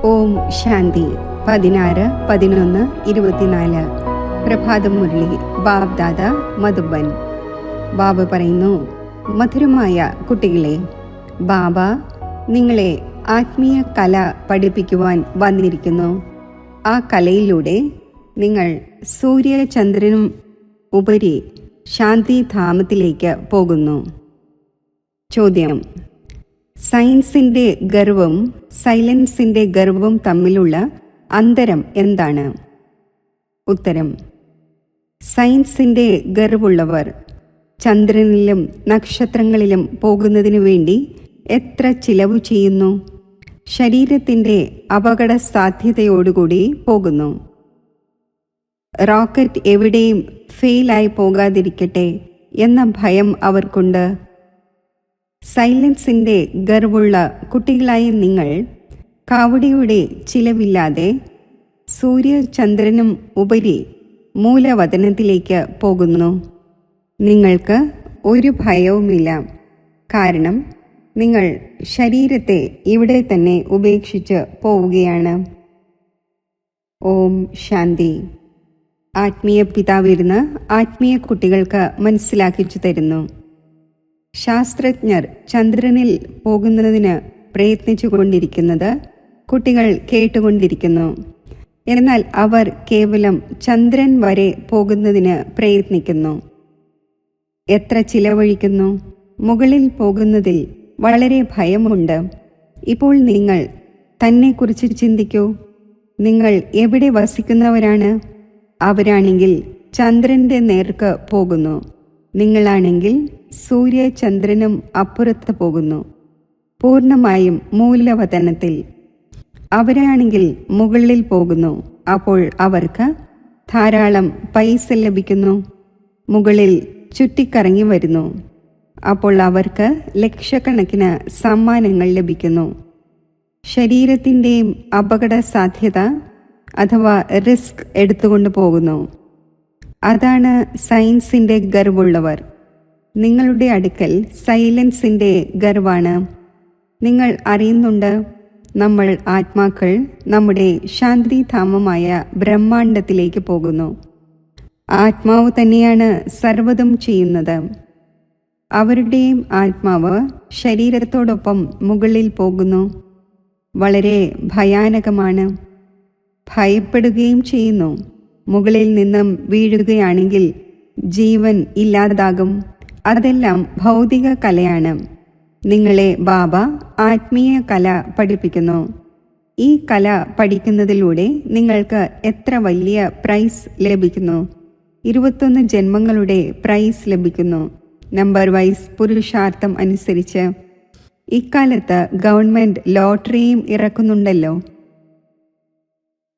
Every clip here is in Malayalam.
ഓം ശാന്തി 16-11-24 പ്രഭാതം മുരളി ബാബ് ദാദ മധുബൻ. ബാബ പറയുന്നു, മധുരമായ കുട്ടികളെ, ബാബ നിങ്ങളെ ആത്മീയ കല പഠിപ്പിക്കുവാൻ വന്നിരിക്കുന്നു. ആ കലയിലൂടെ നിങ്ങൾ സൂര്യചന്ദ്രനും ഉപരി ശാന്തിധാമത്തിലേക്ക് പോകുന്നു. ചോദ്യം: സയൻസിന്റെ ഗർവവും സൈലൻസിന്റെ ഗർവവും തമ്മിലുള്ള അന്തരം എന്താണ്? ഉത്തരം: സയൻസിന്റെ ഗർവുള്ളവർ ചന്ദ്രനിലും നക്ഷത്രങ്ങളിലും പോകുന്നതിനു വേണ്ടി എത്ര ചിലവ് ചെയ്യുന്നു? ശരീരത്തിന്റെ അപകട സാധ്യതയോടുകൂടി പോകുന്നു. റോക്കറ്റ് എവിടെയും ഫെയിലായി പോകാതിരിക്കട്ടെ എന്ന ഭയം അവർക്കുണ്ട്. സൈലൻസിന്റെ ഗർവുള്ള കുട്ടികളായ നിങ്ങൾ കാവടിയുടെ ചിലവില്ലാതെ സൂര്യചന്ദ്രനും ഉപരി മൂലവതനത്തിലേക്ക് പോകുന്നു. നിങ്ങൾക്ക് ഒരു ഭയവുമില്ല, കാരണം നിങ്ങൾ ശരീരത്തെ ഇവിടെ തന്നെ ഉപേക്ഷിച്ച് പോവുകയാണ്. ഓം ശാന്തി. ആത്മീയ പിതാവിരുന്ന് ആത്മീയ കുട്ടികൾക്ക് മനസ്സിലാക്കിച്ചു തരുന്നു. ശാസ്ത്രജ്ഞർ ചന്ദ്രനിൽ പോകുന്നതിന് പ്രയത്നിച്ചു കൊണ്ടിരിക്കുന്നത് കുട്ടികൾ കേട്ടുകൊണ്ടിരിക്കുന്നു. എന്നാൽ അവർ കേവലം ചന്ദ്രൻ വരെ പോകുന്നതിന് പ്രയത്നിക്കുന്നു. എത്ര ചിലവഴിക്കുന്നു? മുകളിൽ പോകുന്നതിൽ വളരെ ഭയമുണ്ട്. ഇപ്പോൾ നിങ്ങൾ തന്നെക്കുറിച്ച് ചിന്തിക്കൂ. നിങ്ങൾ എവിടെ വസിക്കുന്നവരാണ്? അവരാണെങ്കിൽ ചന്ദ്രന്റെ നേർക്ക് പോകുന്നു. നിങ്ങളാണെങ്കിൽ സൂര്യചന്ദ്രനും അപ്പുറത്ത് പോകുന്നു, പൂർണ്ണമായും മൂലവതനത്തിൽ. അവരാണെങ്കിൽ മുകളിൽ പോകുന്നു. അപ്പോൾ അവർക്ക് ധാരാളം പൈസ ലഭിക്കുന്നു. മുകളിൽ ചുറ്റിക്കറങ്ങി വരുന്നു. അപ്പോൾ അവർക്ക് ലക്ഷക്കണക്കിന് സമ്മാനങ്ങൾ ലഭിക്കുന്നു. ശരീരത്തിൻ്റെയും അപകട സാധ്യത അഥവാ റിസ്ക് എടുത്തുകൊണ്ട് പോകുന്നു. അതാണ് സയൻസിന്റെ ഗർവുള്ളവർ. നിങ്ങളുടെ അടുക്കൽ സൈലൻസിന്റെ ഗർവാണ്. നിങ്ങൾ അറിയുന്നുണ്ട്, നമ്മൾ ആത്മാക്കൾ നമ്മുടെ ശാന്തിധാമമായ ബ്രഹ്മാണ്ഡത്തിലേക്ക് പോകുന്നു. ആത്മാവ് തന്നെയാണ് സർവ്വതും ചെയ്യുന്നത്. അവരുടെയും ആത്മാവ് ശരീരത്തോടൊപ്പം മുകളിൽ പോകുന്നു. വളരെ ഭയാനകമാണ്. ഭയപ്പെടുകയും ചെയ്യുന്നു. മുകളിൽ നിന്നും വീഴുകയാണെങ്കിൽ ജീവൻ ഇല്ലാതാകും. അതെല്ലാം ഭൗതിക കലയാണ്. നിങ്ങളെ ബാബ ആത്മീയ കല പഠിപ്പിക്കുന്നു. ഈ കല പഠിക്കുന്നതിലൂടെ നിങ്ങൾക്ക് എത്ര വലിയ പ്രൈസ് ലഭിക്കുന്നു! 21 ജന്മങ്ങളുടെ പ്രൈസ് ലഭിക്കുന്നു. നമ്പർ വൈസ് പുരുഷാർത്ഥം അനുസരിച്ച്. ഇക്കാലത്ത് ഗവൺമെന്റ് ലോട്ടറിയും ഇറക്കുന്നുണ്ടല്ലോ.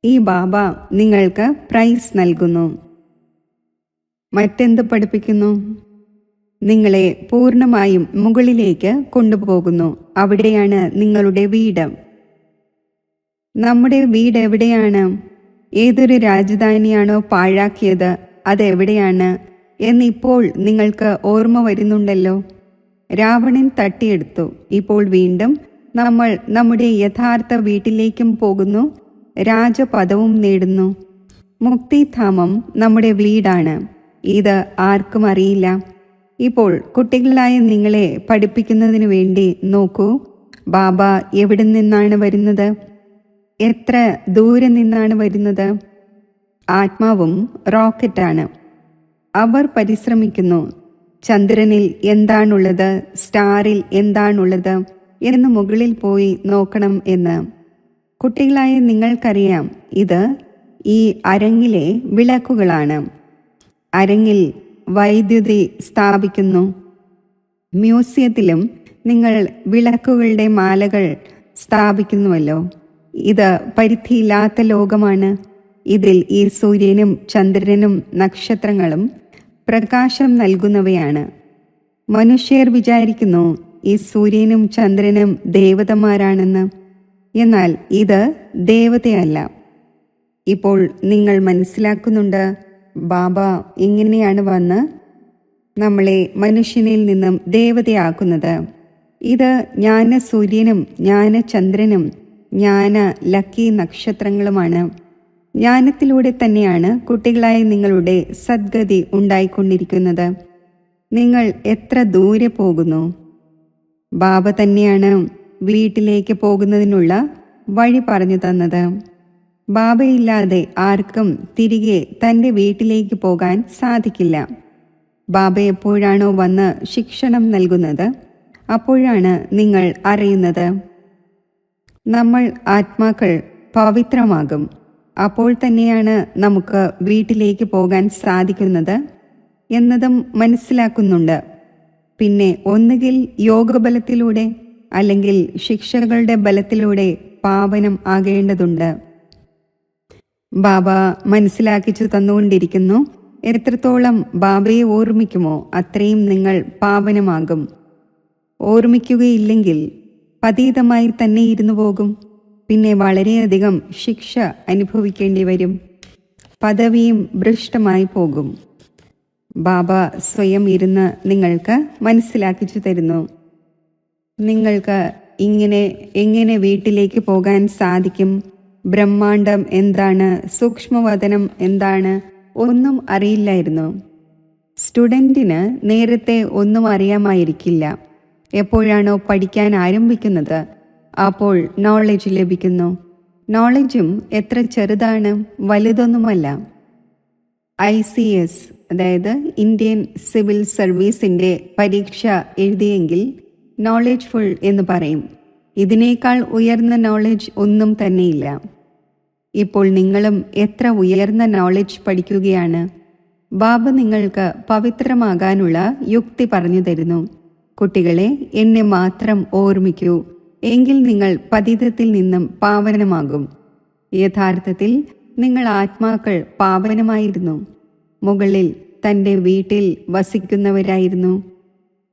ഈ ബാബ നിങ്ങൾക്ക് പ്രൈസ് നൽകുന്നു. മറ്റെന്ത് പഠിപ്പിക്കുന്നു? നിങ്ങളെ പൂർണ്ണമായും മുകളിലേക്ക് കൊണ്ടുപോകുന്നു. അവിടെയാണ് നിങ്ങളുടെ വീട്. നമ്മുടെ വീട് എവിടെയാണ്? ഏതൊരു രാജധാനിയാണോ പാഴാക്കിയത് അതെവിടെയാണ് എന്നിപ്പോൾ നിങ്ങൾക്ക് ഓർമ്മ വരുന്നുണ്ടല്ലോ. രാവണൻ തട്ടിയെടുത്തു. ഇപ്പോൾ വീണ്ടും നമ്മൾ നമ്മുടെ യഥാർത്ഥ വീട്ടിലേക്കും പോകുന്നു. രാജപദവും നേടുന്നു. മുക്തിധാമം നമ്മുടെ വീടാണ്. ഇത് ആർക്കും അറിയില്ല. ഇപ്പോൾ കുട്ടികളായ നിങ്ങളെ പഠിപ്പിക്കുന്നതിന് വേണ്ടി നോക്കൂ, ബാബ എവിടെ നിന്നാണ് വരുന്നത്? എത്ര ദൂരെ നിന്നാണ് വരുന്നത്? ആത്മാവും റോക്കറ്റാണ്. അവർ പരിശ്രമിക്കുന്നു. ചന്ദ്രനിൽ എന്താണുള്ളത്, സ്റ്റാറിൽ എന്താണുള്ളത് എന്ന് മുകളിൽ പോയി നോക്കണം എന്ന്. കുട്ടികളായ നിങ്ങൾക്കറിയാം, ഇത് ഈ അരങ്ങിലെ വിളക്കുകളാണ്. അരങ്ങിൽ വൈദ്യുതി സ്ഥാപിക്കുന്നു. മ്യൂസിയത്തിലും നിങ്ങൾ വിളക്കുകളുടെ മാലകൾ സ്ഥാപിക്കുന്നുവല്ലോ. ഇത് പരിധിയില്ലാത്ത ലോകമാണ്. ഇതിൽ ഈ സൂര്യനും ചന്ദ്രനും നക്ഷത്രങ്ങളും പ്രകാശം നൽകുന്നവയാണ്. മനുഷ്യർ വിചാരിക്കുന്നു ഈ സൂര്യനും ചന്ദ്രനും ദേവതമാരാണെന്ന്. എന്നാൽ ഇത് ദേവതയല്ല. ഇപ്പോൾ നിങ്ങൾ മനസ്സിലാക്കുന്നുണ്ട്, ബാബ ഇങ്ങനെയാണ് വന്ന് നമ്മളെ മനുഷ്യനിൽ നിന്നും ദേവതയാക്കുന്നത്. ഇത് ജ്ഞാനസൂര്യനും ജ്ഞാനചന്ദ്രനും ജ്ഞാന ലക്കി നക്ഷത്രങ്ങളുമാണ്. ജ്ഞാനത്തിലൂടെ തന്നെയാണ് കുട്ടികളായ നിങ്ങളുടെ സദ്ഗതി ഉണ്ടായിക്കൊണ്ടിരിക്കുന്നത്. നിങ്ങൾ എത്ര ദൂരെ പോകുന്നു? ബാബ തന്നെയാണ് വീട്ടിലേക്ക് പോകുന്നതിനുള്ള വഴി പറഞ്ഞു തന്നത്. ബാബയില്ലാതെ ആർക്കും തിരികെ തൻ്റെ വീട്ടിലേക്ക് പോകാൻ സാധിക്കില്ല. ബാബ എപ്പോഴാണോ വന്ന് ശിക്ഷണം നൽകുന്നത് അപ്പോഴാണ് നിങ്ങൾ അറിയുന്നത്. നമ്മൾ ആത്മാക്കൾ പവിത്രമാകും. അപ്പോൾ തന്നെയാണ് നമുക്ക് വീട്ടിലേക്ക് പോകാൻ സാധിക്കുന്നത് എന്നതും മനസ്സിലാക്കുന്നുണ്ട്. പിന്നെ ഒന്നുകിൽ യോഗബലത്തിലൂടെ അല്ലെങ്കിൽ ശിക്ഷകളുടെ ബലത്തിലൂടെ പാവനം ആകേണ്ടതുണ്ട്. ബാബ മനസ്സിലാക്കിച്ചു തന്നുകൊണ്ടിരിക്കുന്നു. എത്രത്തോളം ബാബയെ ഓർമ്മിക്കുമോ അത്രയും നിങ്ങൾ പാവനമാകും. ഓർമ്മിക്കുകയില്ലെങ്കിൽ പതീതമായി തന്നെ ഇരുന്നു പോകും. പിന്നെ വളരെയധികം ശിക്ഷ അനുഭവിക്കേണ്ടി വരും. പദവിയും ഭ്രഷ്ടമായി പോകും. ബാബ സ്വയം ഇരുന്ന് നിങ്ങൾക്ക് മനസ്സിലാക്കിച്ചു തരുന്നു. നിങ്ങൾക്ക് എങ്ങനെ വീട്ടിലേക്ക് പോകാൻ സാധിക്കും? ബ്രഹ്മാണ്ടം എന്താണ്? സൂക്ഷ്മവതനം എന്താണ്? ഒന്നും അറിയില്ലായിരുന്നു. സ്റ്റുഡൻറ്റിന് നേരത്തെ ഒന്നും അറിയാമായിരിക്കില്ല. എപ്പോഴാണോ പഠിക്കാൻ ആരംഭിക്കുന്നത് അപ്പോൾ നോളജ് ലഭിക്കുന്നു. നോളജും എത്ര ചെറുതാണ്, വലുതൊന്നുമല്ല. ICS അതായത് ഇന്ത്യൻ സിവിൽ സർവീസിൻ്റെ പരീക്ഷ എഴുതിയെങ്കിൽ നോളജ് ഫുൾ എന്ന് പറയും. ഇതിനേക്കാൾ ഉയർന്ന നോളജ് ഒന്നും തന്നെയില്ല. ഇപ്പോൾ നിങ്ങളും എത്ര ഉയർന്ന നോളജ് പഠിക്കുകയാണ്. ബാബ നിങ്ങൾക്ക് പവിത്രമാകാനുള്ള യുക്തി പറഞ്ഞു തരുന്നു. കുട്ടികളെ, എന്നെ മാത്രം ഓർമ്മിക്കൂ, എങ്കിൽ നിങ്ങൾ പതിതത്തിൽ നിന്നും പാവനമാകും. യഥാർത്ഥത്തിൽ നിങ്ങൾ ആത്മാക്കൾ പാവനമായിരുന്നു. മുകളിൽ തൻ്റെ വീട്ടിൽ വസിക്കുന്നവരായിരുന്നു.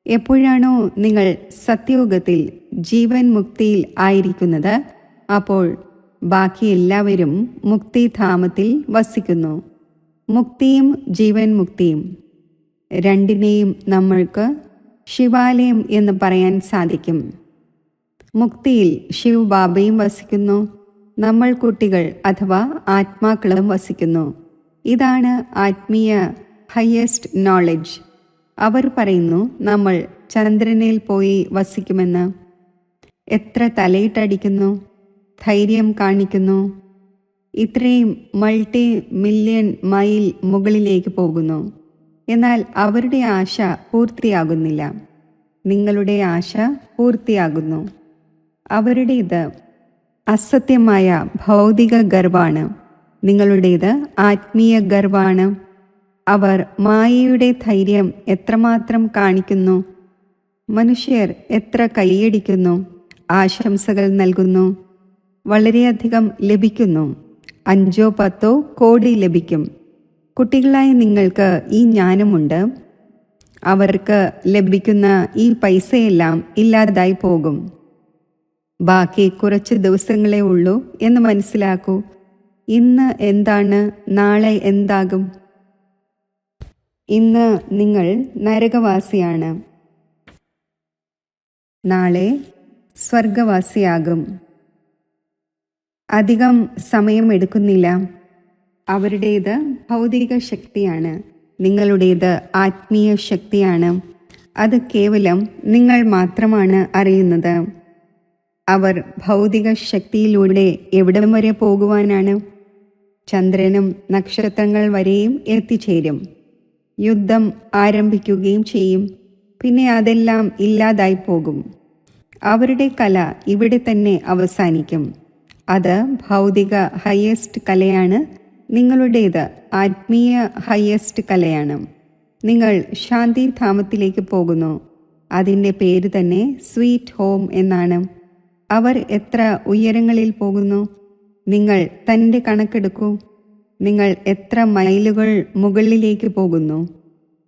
എപ്പോഴാണോ നിങ്ങൾ സത്യയുഗത്തിൽ ജീവൻ മുക്തിയിൽ ആയിരിക്കുന്നത് അപ്പോൾ ബാക്കി എല്ലാവരും മുക്തിധാമത്തിൽ വസിക്കുന്നു. മുക്തിയും ജീവൻ മുക്തിയും രണ്ടിനെയും നമ്മൾക്ക് ശിവാലയം എന്ന് പറയാൻ സാധിക്കും. മുക്തിയിൽ ശിവ് ബാബയും വസിക്കുന്നു. നമ്മൾ കുട്ടികൾ അഥവാ ആത്മാക്കളും വസിക്കുന്നു. ഇതാണ് ആത്മീയ ഹയസ്റ്റ് നോളജ്. അവർ പറയുന്നു നമ്മൾ ചന്ദ്രനിൽ പോയി വസിക്കുമെന്ന്. എത്ര തലയിട്ടടിക്കുന്നു, ധൈര്യം കാണിക്കുന്നു. ഇത്രയും മൾട്ടി മില്യൺ മൈൽ മുകളിലേക്ക് പോകുന്നു. എന്നാൽ അവരുടെ ആശ പൂർത്തിയാകുന്നില്ല. നിങ്ങളുടെ ആശ പൂർത്തിയാകുന്നു. അവരുടേത് അസത്യമായ ഭൗതിക ഗർവാണ്. നിങ്ങളുടേത് ആത്മീയ ഗർവാണ്. അവർ മായയുടെ ധൈര്യം എത്രമാത്രം കാണിക്കുന്നു. മനുഷ്യർ എത്ര കൈയടിക്കുന്നു, ആശംസകൾ നൽകുന്നു. വളരെയധികം ലഭിക്കുന്നു. 5-10 കോടി ലഭിക്കും. കുട്ടികളായ നിങ്ങൾക്ക് ഈ ജ്ഞാനമുണ്ട്. അവർക്ക് ലഭിക്കുന്ന ഈ പൈസയെല്ലാം ഇല്ലാതായി പോകും. ബാക്കി കുറച്ച് ദിവസങ്ങളേ ഉള്ളൂ എന്ന് മനസ്സിലാക്കൂ. ഇന്ന് എന്താണ്, നാളെ എന്താകും? ഇന്ന് നിങ്ങൾ നരകവാസിയാണ്, നാളെ സ്വർഗവാസിയാകും. അധികം സമയമെടുക്കുന്നില്ല. അവരുടേത് ഭൗതിക ശക്തിയാണ്, നിങ്ങളുടേത് ആത്മീയ ശക്തിയാണ്. അത് കേവലം നിങ്ങൾ മാത്രമാണ് അറിയുന്നത്. അവർ ഭൗതിക ശക്തിയിലൂടെ എവിടം വരെ പോകുവാനാണ്? ചന്ദ്രനും നക്ഷത്രങ്ങൾ വരെയും എത്തിച്ചേരും. യുദ്ധം ആരംഭിക്കുകയും ചെയ്യും. പിന്നെ അതെല്ലാം ഇല്ലാതായി പോകും. അവരുടെ കല ഇവിടെ തന്നെ അവസാനിക്കും. അത് ഭൗതിക ഹയസ്റ്റ് കലയാണ്. നിങ്ങളുടേത് ആത്മീയ ഹയസ്റ്റ് കലയാണ്. നിങ്ങൾ ശാന്തിധാമത്തിലേക്ക് പോകുന്നു. അതിൻ്റെ പേര് തന്നെ സ്വീറ്റ് ഹോം എന്നാണ്. അവർ എത്ര ഉയരങ്ങളിൽ പോകുന്നു? നിങ്ങൾ തൻ്റെ കണക്കെടുക്കൂ. നിങ്ങൾ എത്ര മൈലുകൾ മുകളിലേക്ക് പോകുന്നു?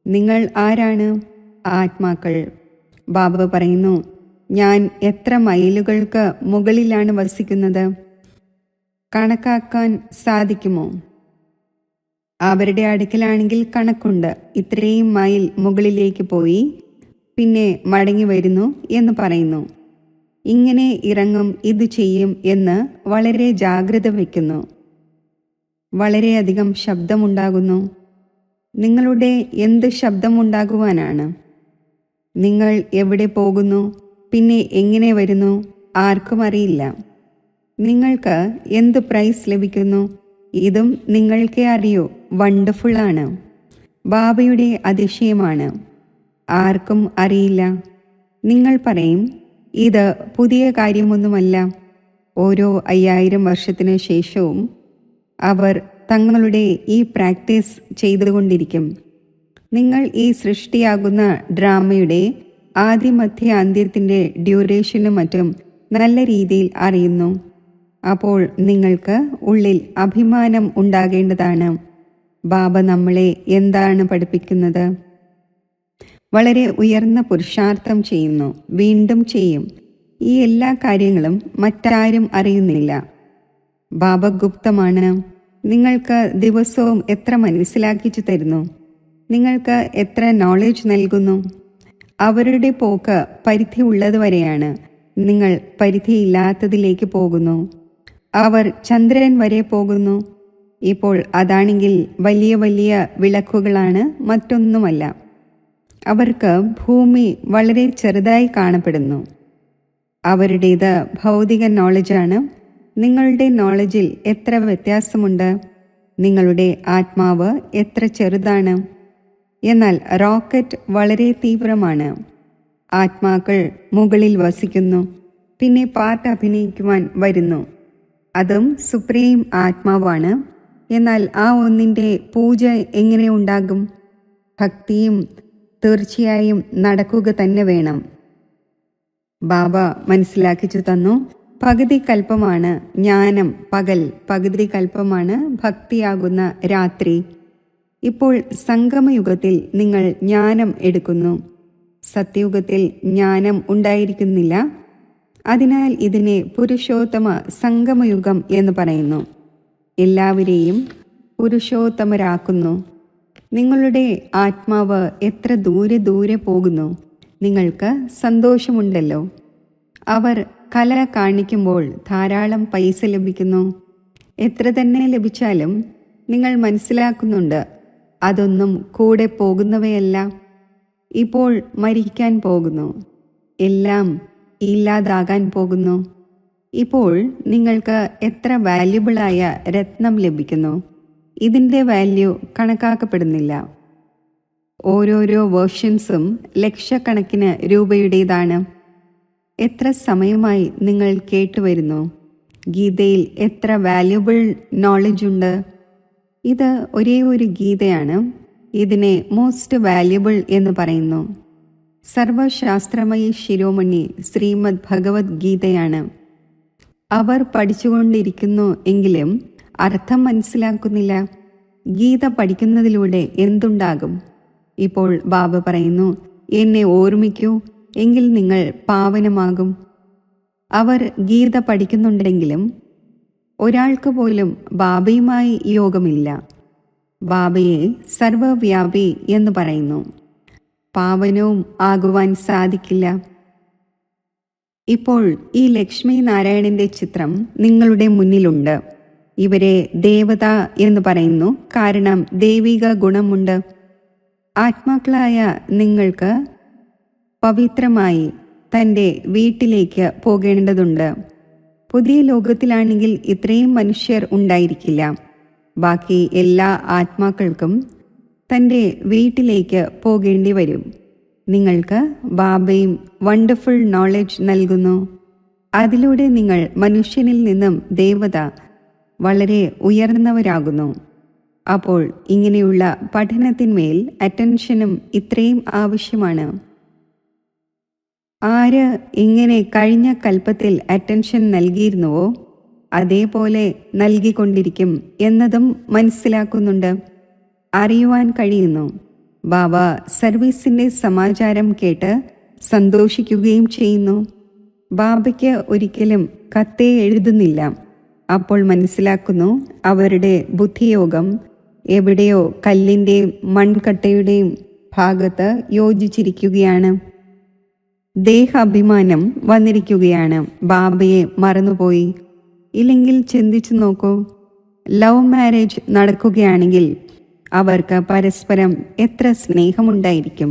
നിങ്ങൾ ആരാണ്? ആത്മാക്കൾ. ബാബ പറയുന്നു, ഞാൻ എത്ര മൈലുകൾക്ക് മുകളിലാണ് വസിക്കുന്നത്? കണക്കാക്കാൻ സാധിക്കുമോ? അവരുടെ അടുക്കലാണെങ്കിൽ കണക്കുണ്ട്. ഇത്രയും മൈൽ മുകളിലേക്ക് പോയി പിന്നെ മടങ്ങി വരുന്നു എന്ന് പറയുന്നു. ഇങ്ങനെ ഇറങ്ങും, ഇത് ചെയ്യും എന്ന് വളരെ ജാഗ്രത വയ്ക്കുന്നു. വളരെയധികം ശബ്ദമുണ്ടാകുന്നു. നിങ്ങളുടെ എന്ത് ശബ്ദമുണ്ടാകുവാനാണ്? നിങ്ങൾ എവിടെ പോകുന്നു, പിന്നെ എങ്ങനെ വരുന്നു, ആർക്കും അറിയില്ല. നിങ്ങൾക്ക് എന്ത് പ്രൈസ് ലഭിക്കുന്നു, ഇതും നിങ്ങൾക്കേ അറിയൂ. വണ്ടർഫുള്ളാണ്. ബാബയുടെ അതിശയമാണ്. ആർക്കും അറിയില്ല. നിങ്ങൾ പറയും, ഇത് പുതിയ കാര്യമൊന്നുമല്ല. ഓരോ 5000 വർഷത്തിനു ശേഷവും അവർ തങ്ങളുടെ ഈ പ്രാക്ടീസ് ചെയ്തുകൊണ്ടിരിക്കും. നിങ്ങൾ ഈ സൃഷ്ടിയാകുന്ന ഡ്രാമയുടെ ആദ്യമധ്യ അന്ത്യത്തിൻ്റെ ഡ്യൂറേഷനും മറ്റും നല്ല രീതിയിൽ അറിയുന്നു. അപ്പോൾ നിങ്ങൾക്ക് ഉള്ളിൽ അഭിമാനം ഉണ്ടാകേണ്ടതാണ്. ബാബ നമ്മളെ എന്താണ് പഠിപ്പിക്കുന്നത്? വളരെ ഉയർന്ന പുരുഷാർത്ഥം ചെയ്യുന്നു, വീണ്ടും ചെയ്യും. ഈ എല്ലാ കാര്യങ്ങളും മറ്റാരും അറിയുന്നില്ല. ബാബ ഗുപ്തമാണ്. നിങ്ങൾക്ക് ദിവസവും എത്ര മനസ്സിലാക്കിച്ചു തരുന്നു, നിങ്ങൾക്ക് എത്ര നോളജ് നൽകുന്നു. അവരുടെ പോക്ക് പരിധി ഉള്ളതുവരെയാണ്. നിങ്ങൾ പരിധിയില്ലാത്തതിലേക്ക് പോകുന്നു. അവർ ചന്ദ്രൻ വരെ പോകുന്നു. ഇപ്പോൾ അതാണെങ്കിൽ വലിയ വലിയ വിളക്കുകളാണ്, മറ്റൊന്നുമല്ല. അവർക്ക് ഭൂമി വളരെ ചെറുതായി കാണപ്പെടുന്നു. അവരുടേത് ഭൗതിക നോളജാണ്. നിങ്ങളുടെ നോളജിൽ എത്ര വ്യത്യാസമുണ്ട്. നിങ്ങളുടെ ആത്മാവ് എത്ര ചെറുതാണ്. എന്നാൽ റോക്കറ്റ് വളരെ തീവ്രമാണ്. ആത്മാക്കൾ മുകളിൽ വസിക്കുന്നു, പിന്നെ പാട്ട് അഭിനയിക്കുവാൻ വരുന്നു. അതും സുപ്രീം ആത്മാവാണ്. എന്നാൽ ആ ഒന്നിൻ്റെ പൂജ എങ്ങനെ ഉണ്ടാകും? ഭക്തിയും തീർച്ചയായും നടക്കുക തന്നെ വേണം. ബാബ മനസ്സിലാക്കിച്ചു തന്നു, പകുതി കൽപ്പമാണ് ജ്ഞാനം പകൽ, പകുതി കൽപ്പമാണ് ഭക്തിയാകുന്ന രാത്രി. ഇപ്പോൾ സംഗമയുഗത്തിൽ നിങ്ങൾ ജ്ഞാനം എടുക്കുന്നു. സത്യയുഗത്തിൽ ജ്ഞാനം ഉണ്ടായിരിക്കുന്നില്ല. അതിനാൽ ഇതിനെ പുരുഷോത്തമ സംഗമയുഗം എന്ന് പറയുന്നു. എല്ലാവരെയും പുരുഷോത്തമരാക്കുന്നു. നിങ്ങളുടെ ആത്മാവ് എത്ര ദൂരെ ദൂരെ പോകുന്നു. നിങ്ങൾക്ക് സന്തോഷമുണ്ടല്ലോ. അവർ കല കാണിക്കുമ്പോൾ ധാരാളം പൈസ ലഭിക്കുന്നു. എത്ര തന്നെ ലഭിച്ചാലും നിങ്ങൾ മനസ്സിലാക്കുന്നുണ്ട്, അതൊന്നും കൂടെ പോകുന്നവയല്ല. ഇപ്പോൾ മരിക്കാൻ പോകുന്നു. എല്ലാം ഇല്ലാതാകാൻ പോകുന്നു. ഇപ്പോൾ നിങ്ങൾക്ക് എത്ര വാല്യുബിളായ രത്നം ലഭിക്കുന്നു. ഇതിൻ്റെ വാല്യൂ കണക്കാക്കപ്പെടുന്നില്ല. ഓരോരോ വേർഷൻസും ലക്ഷക്കണക്കിന് രൂപയുടേതാണ്. എത്ര സമയമായി നിങ്ങൾ കേട്ടുവരുന്നു. ഗീതയിൽ എത്ര വാല്യുബിൾ നോളജ് ഉണ്ട്. ഇത് ഒരേ ഒരു ഗീതയാണ്. ഇതിനെ മോസ്റ്റ് വാല്യുബിൾ എന്ന് പറയുന്നു. സർവശാസ്ത്രമയി ശിരോമണി ശ്രീമദ് ഭഗവത്ഗീതയാണ്. അവർ പഠിച്ചുകൊണ്ടിരിക്കുന്നു എങ്കിലും അർത്ഥം മനസ്സിലാക്കുന്നില്ല. ഗീത പഠിക്കുന്നതിലൂടെ എന്തുണ്ടാകും? ഇപ്പോൾ ബാബ പറയുന്നു, എന്നെ ഓർമ്മിക്കൂ, എങ്കിൽ നിങ്ങൾ പാവനമാകും. അവർ ഗീത പഠിക്കുന്നുണ്ടെങ്കിലും ഒരാൾക്ക് പോലും ബാബയുമായി യോഗമില്ല. ബാബയെ സർവവ്യാപി എന്ന് പറയുന്നു. പാവനവും ആകുവാൻ സാധിക്കില്ല. ഇപ്പോൾ ഈ ലക്ഷ്മി നാരായണന്റെ ചിത്രം നിങ്ങളുടെ മുന്നിലുണ്ട്. ഇവരെ ദേവത എന്ന് പറയുന്നു, കാരണം ദൈവിക ഗുണമുണ്ട്. ആത്മാക്കളായ നിങ്ങൾക്ക് പവിത്രമായി തൻ്റെ വീട്ടിലേക്ക് പോകേണ്ടതുണ്ട്. പുതിയ ലോകത്തിലാണെങ്കിൽ ഇത്രയും മനുഷ്യർ ഉണ്ടായിരിക്കില്ല. ബാക്കി എല്ലാ ആത്മാക്കൾക്കും തൻ്റെ വീട്ടിലേക്ക് പോകേണ്ടി വരും. നിങ്ങൾക്ക് ബാബയും വണ്ടർഫുൾ നോളജ് നൽകുന്നു. അതിലൂടെ നിങ്ങൾ മനുഷ്യനിൽ നിന്നും ദേവത വളരെ ഉയർന്നവരാകുന്നു. അപ്പോൾ ഇങ്ങനെയുള്ള പഠനത്തിന്മേൽ അറ്റൻഷനും ഇത്രയും ആവശ്യമാണ്. ആര് ഇങ്ങനെ കഴിഞ്ഞ കൽപ്പത്തിൽ അറ്റൻഷൻ നൽകിയിരുന്നുവോ അതേപോലെ നൽകിക്കൊണ്ടിരിക്കും എന്നതും മനസ്സിലാക്കുന്നുണ്ട്, അറിയുവാൻ കഴിയുന്നു. ബാബ സർവീസിൻ്റെ സമാചാരം കേട്ട് സന്തോഷിക്കുകയും ചെയ്യുന്നു. ബാബയ്ക്ക് ഒരിക്കലും കത്തേ എഴുതുന്നില്ല. അപ്പോൾ മനസ്സിലാക്കുന്നു, അവരുടെ ബുദ്ധിയോഗം എവിടെയോ കല്ലിൻ്റെയും മൺകട്ടയുടെയും ഭാഗത്ത് യോജിച്ചിരിക്കുകയാണ്. ദേഹാഭിമാനം വന്നിരിക്കുകയാണ്. ബാബയെ മറന്നുപോയി. ഇല്ലെങ്കിൽ ചിന്തിച്ചു നോക്കൂ, ലവ് മാരേജ് നടക്കുകയാണെങ്കിൽ അവർക്ക് പരസ്പരം എത്ര സ്നേഹമുണ്ടായിരിക്കും.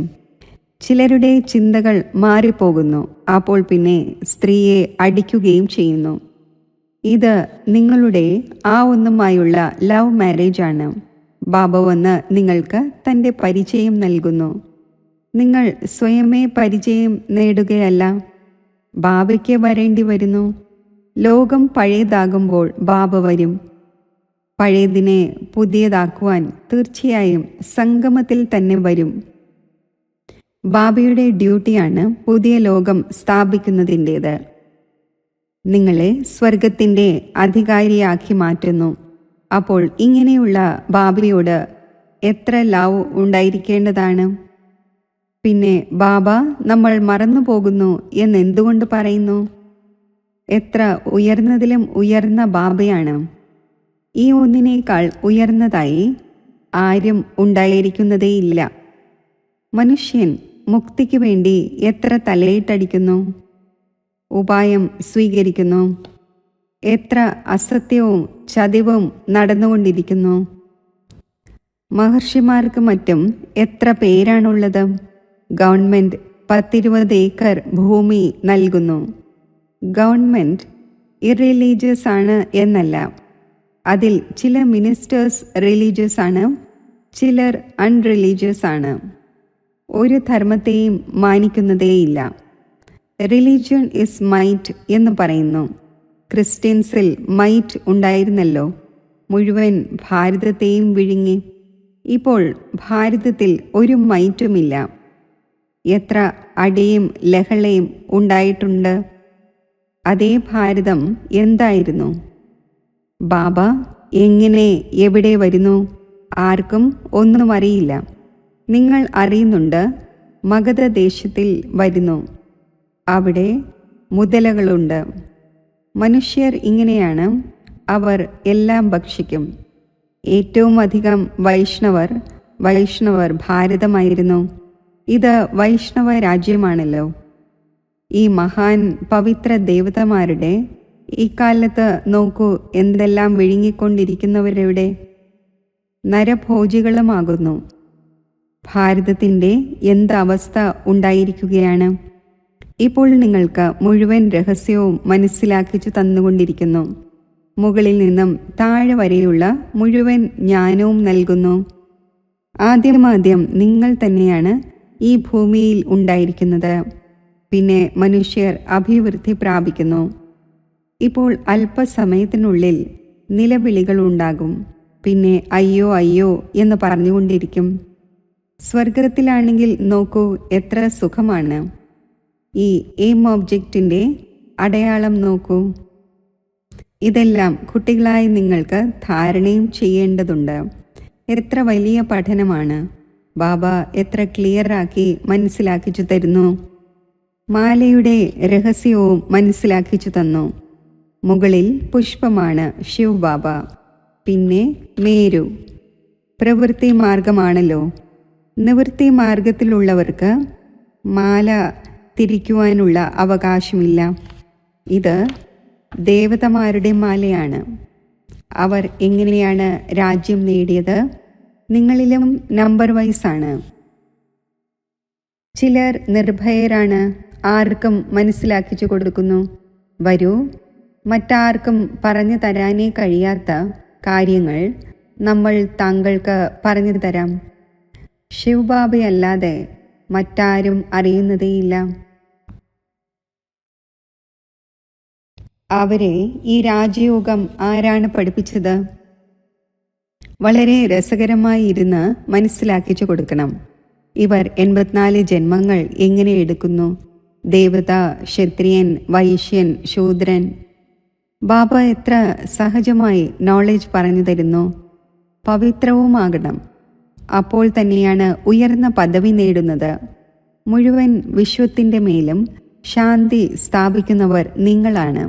ചിലരുടെ ചിന്തകൾ മാറിപ്പോകുന്നു. അപ്പോൾ പിന്നെ സ്ത്രീയെ അടിക്കുകയും ചെയ്യുന്നു. ഇത് നിങ്ങളുടെ ആ ഒന്നുമായുള്ള ലവ് മാരേജ് ആണ്. ബാബ വന്ന് നിങ്ങൾക്ക് തൻ്റെ പരിചയം നൽകുന്നു. നിങ്ങൾ സ്വയമേ പരിചയം നേടുകയല്ല, ബാബയ്ക്ക് വരേണ്ടി വരുന്നു. ലോകം പഴയതാകുമ്പോൾ ബാബ വരും. പഴയതിനെ പുതിയതാക്കുവാൻ തീർച്ചയായും സംഗമത്തിൽ തന്നെ വരും. ബാബയുടെ ഡ്യൂട്ടിയാണ് പുതിയ ലോകം സ്ഥാപിക്കുന്നതിൻ്റേത്. നിങ്ങളെ സ്വർഗത്തിൻ്റെ അധികാരിയാക്കി മാറ്റുന്നു. അപ്പോൾ ഇങ്ങനെയുള്ള ബാബയോട് എത്ര ലവ് ഉണ്ടായിരിക്കേണ്ടതാണ്. പിന്നെ ബാബ നമ്മൾ മറന്നു പോകുന്നു എന്നെന്തുകൊണ്ട് പറയുന്നു? എത്ര ഉയർന്നതിലും ഉയർന്ന ബാബയാണ്. ഈ ഒന്നിനേക്കാൾ ഉയർന്നതായി ആരും ഉണ്ടായിരിക്കുന്നതേയില്ല. മനുഷ്യൻ മുക്തിക്ക് വേണ്ടി എത്ര തലയിട്ടടിക്കുന്നു, ഉപായം സ്വീകരിക്കുന്നു. എത്ര അസത്യവും ചതിവും നടന്നുകൊണ്ടിരിക്കുന്നു. മഹർഷിമാർക്ക് മറ്റും എത്ര പേരാണുള്ളത്. ഗവൺമെൻറ് 10-20 ഏക്കർ ഭൂമി നൽകുന്നു. ഗവൺമെൻറ് ഇറിലീജിയസ് ആണ് എന്നല്ല. അതിൽ ചില മിനിസ്റ്റേഴ്സ് റിലീജിയസ് ആണ്, ചിലർ അൺറിലീജിയസ് ആണ്. ഒരു ധർമ്മത്തെയും മാനിക്കുന്നതേയില്ല. റിലീജിയൻ ഇസ് മൈറ്റ് എന്ന് പറയുന്നു. ക്രിസ്ത്യൻസിൽ മൈറ്റ് ഉണ്ടായിരുന്നല്ലോ, മുഴുവൻ ഭാരതത്തെയും വിഴുങ്ങി. ഇപ്പോൾ ഭാരതത്തിൽ ഒരു മൈറ്റുമില്ല. എത്ര അടിയും ലഹളയും ഉണ്ടായിട്ടുണ്ട്. അതേ ഭാരതം എന്തായിരുന്നു? ബാബ എങ്ങനെ എവിടെ വരുന്നു? ആർക്കും ഒന്നും അറിയില്ല. നിങ്ങൾ അറിയുന്നുണ്ട്, മഗധ ദേശത്തിൽ വരുന്നു. അവിടെ മുതലകളുണ്ട്. മനുഷ്യർ ഇങ്ങനെയാണ്, അവർ എല്ലാം ഭക്ഷിക്കും. ഏറ്റവും അധികം വൈഷ്ണവർ ഭാരതമായിരുന്നു. ഇത് വൈഷ്ണവ രാജ്യമാണല്ലോ. ഈ മഹാൻ പവിത്ര ദേവതമാരുടെ ഇക്കാലത്ത് നോക്കൂ, എന്തെല്ലാം വിഴുങ്ങിക്കൊണ്ടിരിക്കുന്നവരുടെ നരഭോജികളുമാകുന്നു. ഭാരതത്തിൻ്റെ എന്തവസ്ഥ ഉണ്ടായിരിക്കുകയാണ്. ഇപ്പോൾ നിങ്ങൾക്ക് മുഴുവൻ രഹസ്യവും മനസ്സിലാക്കിച്ചു തന്നുകൊണ്ടിരിക്കുന്നു. മുകളിൽ നിന്നും താഴെ വരെയുള്ള മുഴുവൻ ജ്ഞാനവും നൽകുന്നു. ആദ്യം നിങ്ങൾ തന്നെയാണ് ഈ ഭൂമിയിൽ ഉണ്ടായിരിക്കുന്നത്. പിന്നെ മനുഷ്യർ അഭിവൃദ്ധി പ്രാപിക്കുന്നു. ഇപ്പോൾ അല്പസമയത്തിനുള്ളിൽ നിലവിളികൾ ഉണ്ടാകും. പിന്നെ അയ്യോ അയ്യോ എന്ന് പറഞ്ഞുകൊണ്ടിരിക്കും. സ്വർഗത്തിലാണെങ്കിൽ നോക്കൂ, എത്ര സുഖമാണ്. ഈ എയിം ഒബ്ജക്റ്റിൻ്റെ അടയാളം നോക്കൂ. ഇതെല്ലാം കുട്ടികളായി നിങ്ങൾക്ക് ധാരണയും ചെയ്യേണ്ടതുണ്ട്. എത്ര വലിയ പഠനമാണ്. ബാബ എത്ര ക്ലിയറാക്കി മനസ്സിലാക്കിച്ചു തരുന്നു. മാലയുടെ രഹസ്യവും മനസ്സിലാക്കിച്ചു തന്നു. മുകളിൽ പുഷ്പമാണ് ശിവ് ബാബ, പിന്നെ മേരു. പ്രവൃത്തി മാർഗമാണല്ലോ. നിവൃത്തി മാർഗത്തിലുള്ളവർക്ക് മാല തിരിക്കുവാനുള്ള അവകാശമില്ല. ഇത് ദേവതമാരുടെ മാലയാണ്. അവർ എങ്ങനെയാണ് രാജ്യം നേടിയത്? നിങ്ങളിലും നമ്പർ വൈസാണ്. ചിലർ നിർഭയരാണ്, ആർക്കും മനസ്സിലാക്കിച്ചു കൊടുക്കുന്നു. വരൂ, മറ്റാർക്കും പറഞ്ഞു തരാനേ കഴിയാത്ത കാര്യങ്ങൾ നമ്മൾ താങ്കൾക്ക് പറഞ്ഞു തരാം. ശിവബാബയല്ലാതെ മറ്റാരും അറിയുന്നതേയില്ല. അവരെ ഈ രാജയോഗം ആരാണ് പഠിപ്പിച്ചത്? വളരെ രസകരമായി ഇരുന്ന് മനസ്സിലാക്കിച്ചു കൊടുക്കണം. ഇവർ 84 ജന്മങ്ങൾ എങ്ങനെ എടുക്കുന്നു? ദേവത, ക്ഷത്രിയൻ, വൈശ്യൻ, ശൂദ്രൻ. ബാബ എത്ര സഹജമായി നോളജ് പറഞ്ഞു തരുന്നു. പവിത്രവുമാകണം. അപ്പോൾ തന്നെയാണ് ഉയർന്ന പദവി നേടുന്നത്. മുഴുവൻ വിശ്വത്തിൻ്റെ മേലും ശാന്തി സ്ഥാപിക്കുന്നവർ നിങ്ങളാണ്.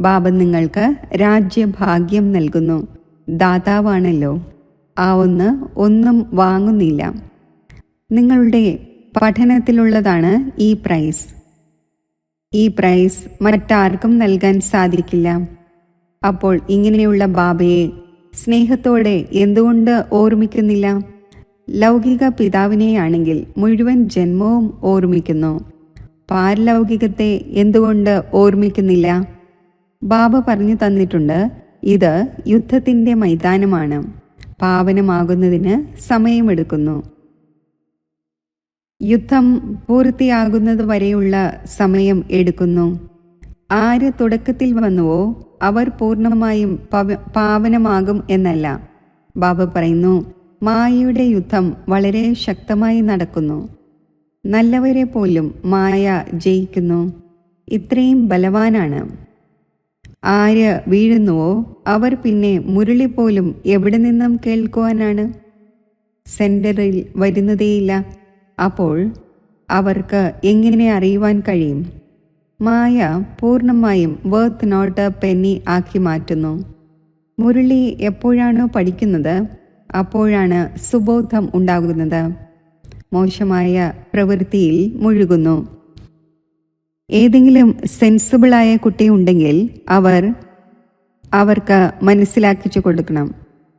ബാബ നിങ്ങൾക്ക് രാജ്യഭാഗ്യം നൽകുന്നു. ദാതാവാണല്ലോ. ആ ഒന്നും വാങ്ങുന്നില്ല. നിങ്ങളുടെ പഠനത്തിലുള്ളതാണ് ഈ പ്രൈസ്. ഈ പ്രൈസ് മറ്റാർക്കും നൽകാൻ സാധിക്കില്ല. അപ്പോൾ ഇങ്ങനെയുള്ള ബാബയെ സ്നേഹത്തോടെ എന്തുകൊണ്ട് ഓർമ്മിക്കുന്നില്ല? ലൗകിക പിതാവിനെയാണെങ്കിൽ മുഴുവൻ ജന്മവും ഓർമ്മിക്കുന്നു. പാരലൗകികത്തെ എന്തുകൊണ്ട് ഓർമ്മിക്കുന്നില്ല? ബാബ പറഞ്ഞു തന്നിട്ടുണ്ട്, ഇത് യുദ്ധത്തിൻ്റെ മൈതാനമാണ്. പാവനമാകുന്നതിന് സമയമെടുക്കുന്നു. യുദ്ധം പൂർത്തിയാകുന്നത് വരെയുള്ള സമയം എടുക്കുന്നു. ആര് തുടക്കത്തിൽ വന്നുവോ അവർ പൂർണ്ണമായും പാവനമാകും എന്നല്ല. ബാബ പറയുന്നു, മായയുടെ യുദ്ധം വളരെ ശക്തമായി നടക്കുന്നു. നല്ലവരെ പോലും മായ ജയിക്കുന്നു. ഇത്രയും ബലവാനാണ്. ആര് വീഴുന്നുവോ അവർ പിന്നെ മുരളി പോലും എവിടെ നിന്നും കേൾക്കുവാനാണ്? സെന്ററിൽ വരുന്നതേയില്ല. അപ്പോൾ അവർക്ക് എങ്ങനെ അറിയുവാൻ കഴിയും? മായ പൂർണ്ണമായും വർത്ത് നോട്ട് പെന്നി ആക്കി മാറ്റുന്നു. മുരളി എപ്പോഴാണോ പഠിക്കുന്നത് അപ്പോഴാണ് സുബോധം ഉണ്ടാകുന്നത്. മോശമായ പ്രവൃത്തിയിൽ മുഴുകുന്നു. ഏതെങ്കിലും സെൻസിബിളായ കുട്ടി ഉണ്ടെങ്കിൽ അവർക്ക് മനസ്സിലാക്കിച്ചു കൊടുക്കണം,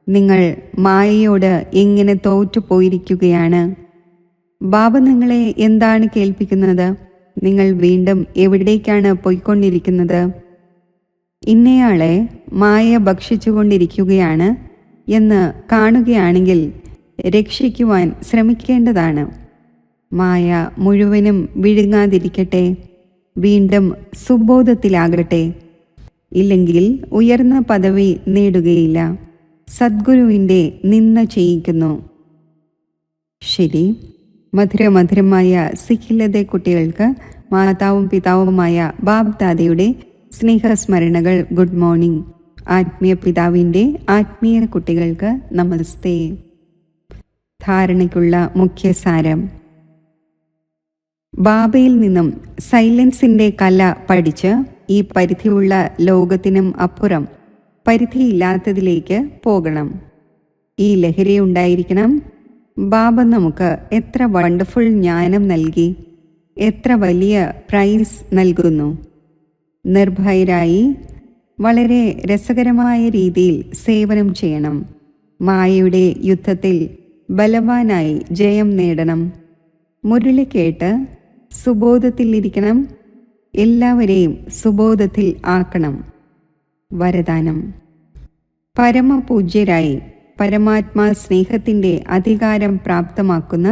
നിങ്ങൾ മായയോട് എങ്ങനെ തോറ്റുപോയിരിക്കുകയാണ്. ബാബ നിങ്ങളെ എന്താണ് കേൾപ്പിക്കുന്നത്? നിങ്ങൾ വീണ്ടും എവിടേക്കാണ് പോയിക്കൊണ്ടിരിക്കുന്നത്? ഇന്നയാളെ മായ ഭക്ഷിച്ചുകൊണ്ടിരിക്കുകയാണ് എന്ന് കാണുകയാണെങ്കിൽ രക്ഷിക്കുവാൻ ശ്രമിക്കേണ്ടതാണ്. മായ മുഴുവനും വിഴുങ്ങാതിരിക്കട്ടെ, വീണ്ടും സുബോധത്തിലാകട്ടെ. ഇല്ലെങ്കിൽ ഉയർന്ന പദവി നേടുകയില്ല. സദ്ഗുരുവിൻ്റെ നിന്ദ ചെയ്യിക്കുന്നു. ശരി, മധുരമധുരമായ സിഖിലതെ കുട്ടികൾക്ക് മാതാവും പിതാവുമായ ബാബ് ദാദയുടെ സ്നേഹസ്മരണകൾ. Good morning. ആത്മീയ പിതാവിൻ്റെ ആത്മീയ കുട്ടികൾക്ക് നമസ്തേ. ധാരണയ്ക്കുള്ള മുഖ്യസാരം: ബാബയിൽ നിന്നും സൈലൻസിൻ്റെ കല പഠിച്ച് ഈ പരിധിയുള്ള ലോകത്തിനും അപ്പുറം പരിധിയില്ലാത്തതിലേക്ക് പോകണം. ഈ ലഹരി ഉണ്ടായിരിക്കണം. ബാബ നമുക്ക് എത്ര വണ്ടർഫുൾ ജ്ഞാനം നൽകി, എത്ര വലിയ പ്രൈസ് നൽകുന്നു. നിർഭയരായി വളരെ രസകരമായ രീതിയിൽ സേവനം ചെയ്യണം. മായയുടെ യുദ്ധത്തിൽ ബലവാനായി ജയം നേടണം. മുരളി കേട്ട് സുബോധത്തിലിരിക്കണം. എല്ലാവരെയും സുബോധത്തിൽ ആക്കണം. വരദാനം: പരമപൂജ്യരായി പരമാത്മാ സ്നേഹത്തിൻ്റെ അധികാരം പ്രാപ്തമാക്കുന്ന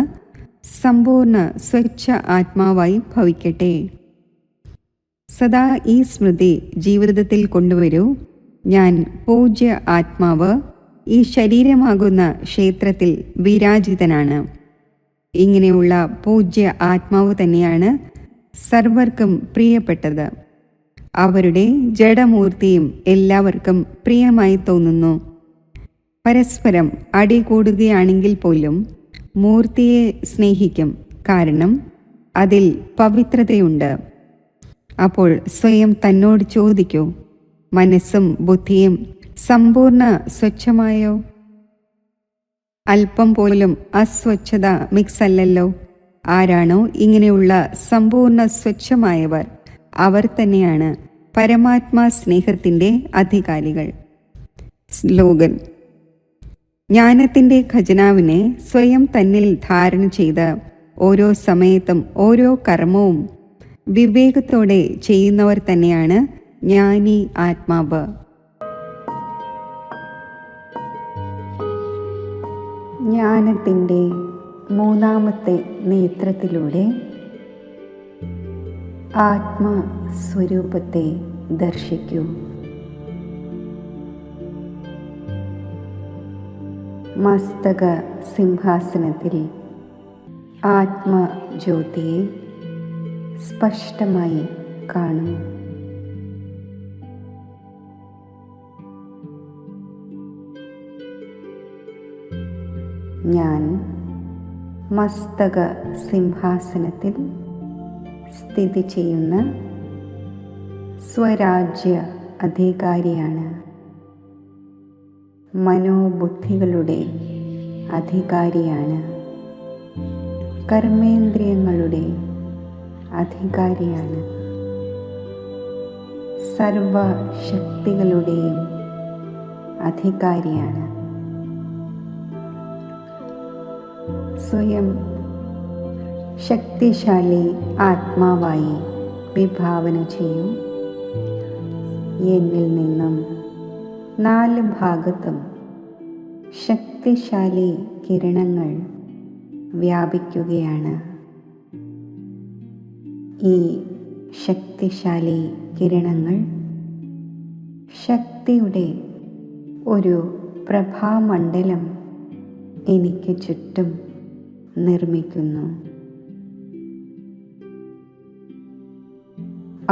സമ്പൂർണ്ണ സ്വച്ഛ ആത്മാവായി ഭവിക്കട്ടെ. സദാ ഈ സ്മൃതി ജീവിതത്തിൽ കൊണ്ടുവരൂ. ഞാൻ പൂജ്യ ആത്മാവ് ഈ ശരീരമാകുന്ന ക്ഷേത്രത്തിൽ വിരാജിതനാണ്. ഇങ്ങനെയുള്ള പൂജ്യ ആത്മാവ് തന്നെയാണ് സർവർക്കും പ്രിയപ്പെട്ടത്. അവരുടെ ജഡമൂർത്തിയും എല്ലാവർക്കും പ്രിയമായി തോന്നുന്നു. പരസ്പരം അടികൂടുകയാണെങ്കിൽ പോലും മൂർത്തിയെ സ്നേഹിക്കും. കാരണം അതിൽ പവിത്രതയുണ്ട്. അപ്പോൾ സ്വയം തന്നോട് ചോദിക്കൂ, മനസ്സും ബുദ്ധിയും സമ്പൂർണ്ണ സ്വച്ഛമായോ? അല്പം പോലും അസ്വച്ഛത മിക്സ് അല്ലല്ലോ. ആരാണോ ഇങ്ങനെയുള്ള സമ്പൂർണ്ണ സ്വച്ഛമായവർ അവർ തന്നെയാണ് പരമാത്മാ സ്നേഹത്തിൻ്റെ അധികാരികൾ. സ്ലോഗൻ: ജ്ഞാനത്തിൻ്റെ ഖജനാവിനെ സ്വയം തന്നിൽ ധാരണ ചെയ്ത് ഓരോ സമയത്തും ഓരോ കർമ്മവും വിവേകത്തോടെ ചെയ്യുന്നവർ തന്നെയാണ് ജ്ഞാനി ആത്മാവ്. ജ്ഞാനത്തിൻ്റെ മൂന്നാമത്തെ നേത്രത്തിലൂടെ ആത്മസ്വരൂപത്തെ ദർശിക്കൂ. മസ്തക സിംഹാസനത്തിൽ ആത്മജ്യോതിയെ സ്പഷ്ടമായി കാണൂ. ഞാൻ മസ്തക സിംഹാസനത്തിൽ സ്ഥിതി ചെയ്യുന്ന സ്വരാജ്യ അധികാരിയാണ്. മനോബുദ്ധികളുടെ അധികാരിയാണ്. കർമ്മേന്ദ്രിയങ്ങളുടെ അധികാരിയാണ്. സർവശക്തികളുടെയും അധികാരിയാണ്. സ്വയം ശക്തിശാലി ആത്മാവായി വിഭാവന ചെയ്യൂ. എന്നിൽ നിന്നും 4 ഭാഗത്തും ശക്തിശാലി കിരണങ്ങൾ വ്യാപിക്കുകയാണ്. ഈ ശക്തിശാലി കിരണങ്ങൾ ശക്തിയുടെ ഒരു പ്രഭാമണ്ഡലം എനിക്ക് ചുറ്റും നിർമ്മിക്കുന്നു.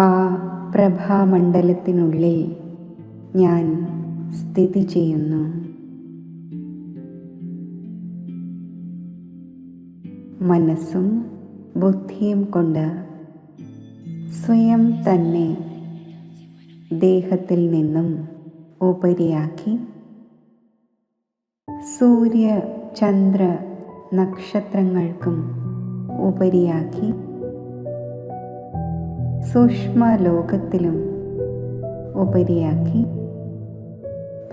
ആ പ്രഭാമണ്ഡലത്തിനുള്ളിൽ ഞാൻ സ്ഥിതി ചെയ്യുന്നു. മനസ്സും ബുദ്ധിയും കൊണ്ട് സ്വയം തന്നെ ദേഹത്തിൽ നിന്നും ഉപരിയാക്കി സൂര്യ ചന്ദ്ര നക്ഷത്രങ്ങൾക്കും ഉപരിയാക്കി സൂക്ഷ്മലോകത്തിലും ഉപരിയാക്കി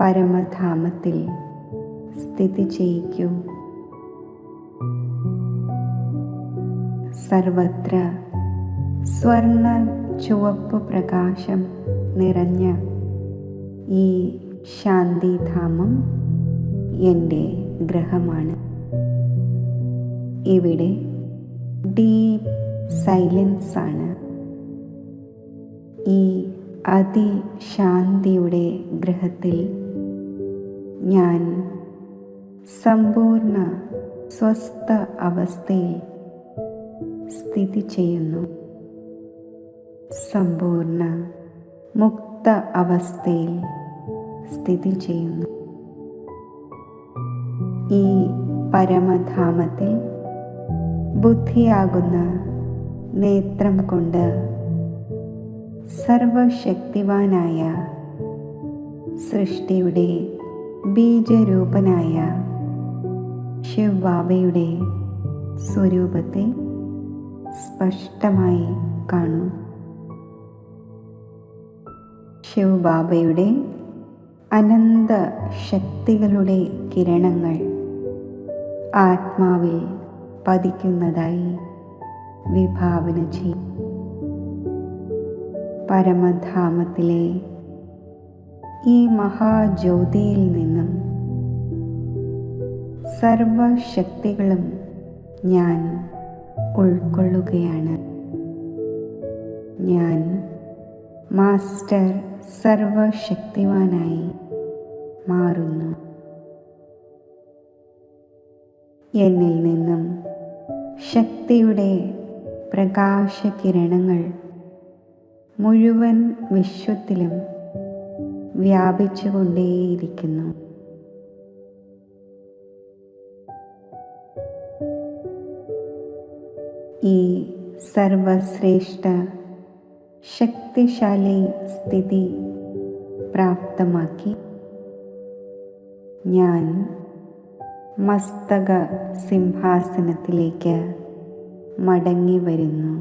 പരമധാമത്തിൽ സ്ഥിതി ചെയ്യിക്കൂ. സർവത്ര സ്വർണ്ണ ചുവപ്പ് പ്രകാശം നിറഞ്ഞ ഈ ശാന്തിധാമം എൻ്റെ ഗ്രഹമാണ്. ഇവിടെ ഡീപ്പ് സൈലൻസ് ആണ്. ഈ അതിശാന്തിയുടെ ഗ്രഹത്തിൽ ഞാൻ സമ്പൂർണ്ണ സ്വസ്ഥ അവസ്ഥയിൽ സ്ഥിതി ചെയ്യുന്നു. സമ്പൂർണ്ണ മുക്ത അവസ്ഥയിൽ സ്ഥിതി ചെയ്യുന്നു. ഈ പരമധാമത്തിൽ ബുദ്ധിയാകുന്ന നേത്രം കൊണ്ട് സർവശക്തിവാനായ സൃഷ്ടിയുടെ ബീജരൂപനായ ശിവ് ബാബയുടെ സ്വരൂപത്തെ സ്പഷ്ടമായി കാണൂ. ശിവ് ബാബയുടെ അനന്ത ശക്തികളുടെ കിരണങ്ങൾ ആത്മാവിൽ പതിക്കുന്നതായി വിഭാവന ചെയ്യും. പരമധാമത്തിലെ ഈ മഹാജ്യോതിയിൽ നിന്നും സർവശക്തികളും ഞാൻ ഉൾക്കൊള്ളുകയാണ്. ഞാൻ മാസ്റ്റർ സർവശക്തിവാനായി മാറുന്നു. എന്നിൽ നിന്നും ശക്തിയുടെ പ്രകാശകിരണങ്ങൾ മുഴുവൻ വിശ്വത്തിലും വ്യാപിച്ചുകൊണ്ടേയിരിക്കുന്നു. ഈ സർവശ്രേഷ്ഠ ശക്തിശാലി സ്ഥിതി പ്രാപ്തമാക്കി ഞാൻ മസ്തക സിംഹാസനത്തിലേക്ക് മടങ്ങി വരുന്നു.